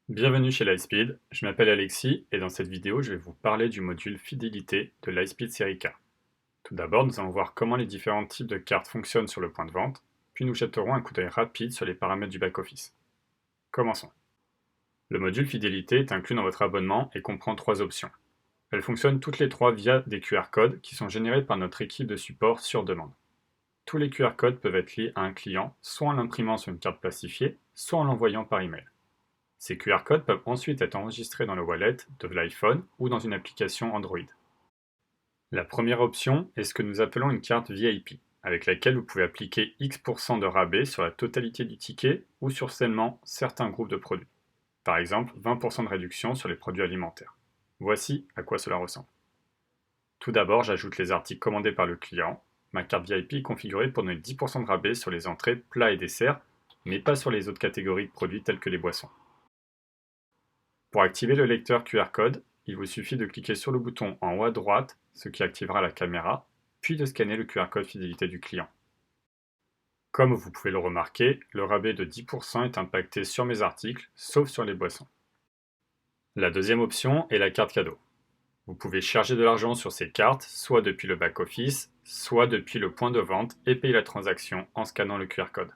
Bienvenue chez Lightspeed, je m'appelle Alexis et dans cette vidéo je vais vous parler du module fidélité de Lightspeed Série K. Tout d'abord nous allons voir comment les différents types de cartes fonctionnent sur le point de vente, puis nous jetterons un coup d'œil rapide sur les paramètres du back-office. Commençons. Le module fidélité est inclus dans votre abonnement et comprend trois options. Elles fonctionnent toutes les trois via des QR codes qui sont générés par notre équipe de support sur demande. Tous les QR codes peuvent être liés à un client, soit en l'imprimant sur une carte plastifiée, soit en l'envoyant par email. Ces QR codes peuvent ensuite être enregistrés dans le wallet de l'iPhone ou dans une application Android. La première option est ce que nous appelons une carte VIP, avec laquelle vous pouvez appliquer X% de rabais sur la totalité du ticket ou sur seulement certains groupes de produits. Par exemple, 20% de réduction sur les produits alimentaires. Voici à quoi cela ressemble. Tout d'abord, j'ajoute les articles commandés par le client. Ma carte VIP est configurée pour donner 10% de rabais sur les entrées, plats et desserts, mais pas sur les autres catégories de produits tels que les boissons. Pour activer le lecteur QR code, il vous suffit de cliquer sur le bouton en haut à droite, ce qui activera la caméra, puis de scanner le QR code fidélité du client. Comme vous pouvez le remarquer, le rabais de 10% est impacté sur mes articles, sauf sur les boissons. La deuxième option est la carte cadeau. Vous pouvez charger de l'argent sur ces cartes, soit depuis le back-office, soit depuis le point de vente et payer la transaction en scannant le QR code.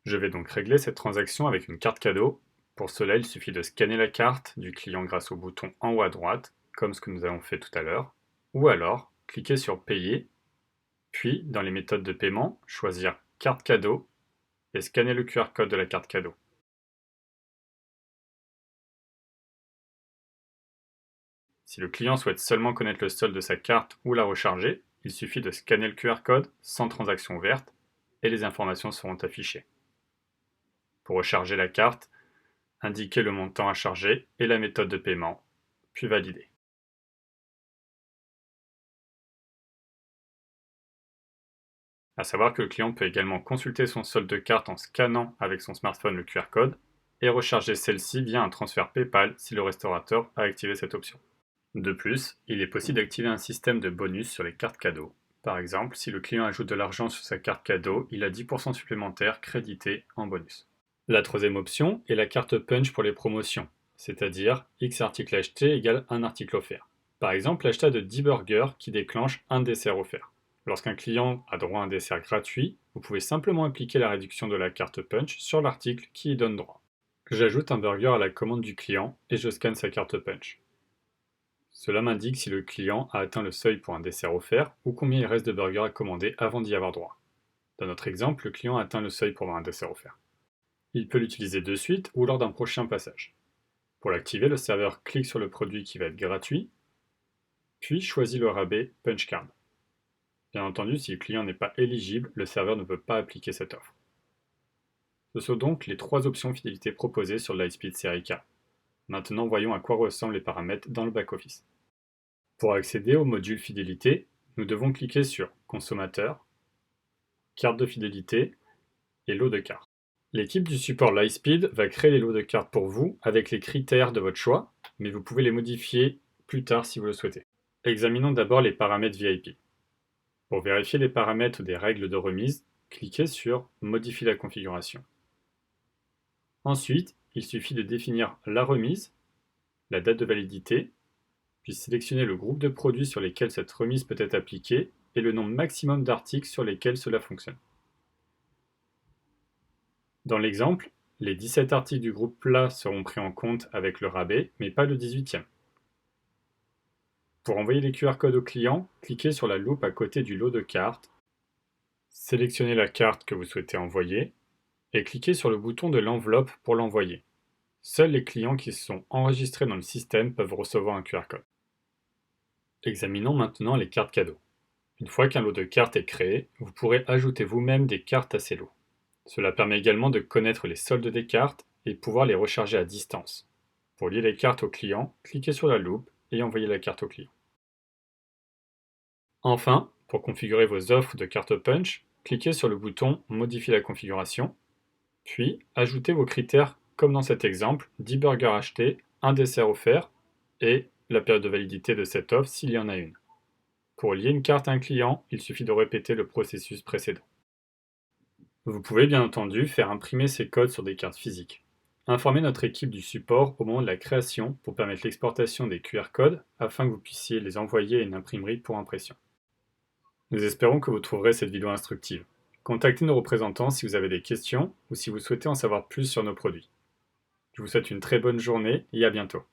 Je vais donc régler cette transaction avec une carte cadeau. Pour cela, il suffit de scanner la carte du client grâce au bouton en haut à droite, comme ce que nous avons fait tout à l'heure, ou alors cliquer sur Payer, puis dans les méthodes de paiement, choisir Carte cadeau et scanner le QR code de la carte cadeau. Si le client souhaite seulement connaître le solde de sa carte ou la recharger, il suffit de scanner le QR code sans transaction ouverte et les informations seront affichées. Pour recharger la carte, indiquez le montant à charger et la méthode de paiement, puis valider. À savoir que le client peut également consulter son solde de carte en scannant avec son smartphone le QR code et recharger celle-ci via un transfert PayPal si le restaurateur a activé cette option. De plus, il est possible d'activer un système de bonus sur les cartes cadeaux. Par exemple, si le client ajoute de l'argent sur sa carte cadeau, il a 10% supplémentaire crédité en bonus. La troisième option est la carte punch pour les promotions, c'est-à-dire X articles achetés égale 1 article offert. Par exemple, l'achat de 10 burgers qui déclenche un dessert offert. Lorsqu'un client a droit à un dessert gratuit, vous pouvez simplement appliquer la réduction de la carte punch sur l'article qui y donne droit. J'ajoute un burger à la commande du client et je scanne sa carte punch. Cela m'indique si le client a atteint le seuil pour un dessert offert ou combien il reste de burgers à commander avant d'y avoir droit. Dans notre exemple, le client a atteint le seuil pour avoir un dessert offert. Il peut l'utiliser de suite ou lors d'un prochain passage. Pour l'activer, le serveur clique sur le produit qui va être gratuit, puis choisit le rabais Punch Card. Bien entendu, si le client n'est pas éligible, le serveur ne peut pas appliquer cette offre. Ce sont donc les trois options fidélité proposées sur Lightspeed Série K. Maintenant, voyons à quoi ressemblent les paramètres dans le back-office. Pour accéder au module fidélité, nous devons cliquer sur Consommateur, Carte de fidélité et lot de cartes. L'équipe du support Lightspeed va créer les lots de cartes pour vous avec les critères de votre choix, mais vous pouvez les modifier plus tard si vous le souhaitez. Examinons d'abord les paramètres VIP. Pour vérifier les paramètres des règles de remise, cliquez sur Modifier la configuration. Ensuite, il suffit de définir la remise, la date de validité, puis sélectionner le groupe de produits sur lesquels cette remise peut être appliquée et le nombre maximum d'articles sur lesquels cela fonctionne. Dans l'exemple, les 17 articles du groupe plat seront pris en compte avec le rabais, mais pas le 18e. Pour envoyer les QR codes au client, cliquez sur la loupe à côté du lot de cartes, sélectionnez la carte que vous souhaitez envoyer et cliquez sur le bouton de l'enveloppe pour l'envoyer. Seuls les clients qui sont enregistrés dans le système peuvent recevoir un QR code. Examinons maintenant les cartes cadeaux. Une fois qu'un lot de cartes est créé, vous pourrez ajouter vous-même des cartes à ces lots. Cela permet également de connaître les soldes des cartes et pouvoir les recharger à distance. Pour lier les cartes au client, cliquez sur la loupe et envoyez la carte au client. Enfin, pour configurer vos offres de carte punch, cliquez sur le bouton Modifier la configuration, puis ajoutez vos critères comme dans cet exemple, 10 burgers achetés, un dessert offert et la période de validité de cette offre s'il y en a une. Pour lier une carte à un client, il suffit de répéter le processus précédent. Vous pouvez bien entendu faire imprimer ces codes sur des cartes physiques. Informez notre équipe du support au moment de la création pour permettre l'exportation des QR codes afin que vous puissiez les envoyer à une imprimerie pour impression. Nous espérons que vous trouverez cette vidéo instructive. Contactez nos représentants si vous avez des questions ou si vous souhaitez en savoir plus sur nos produits. Je vous souhaite une très bonne journée et à bientôt.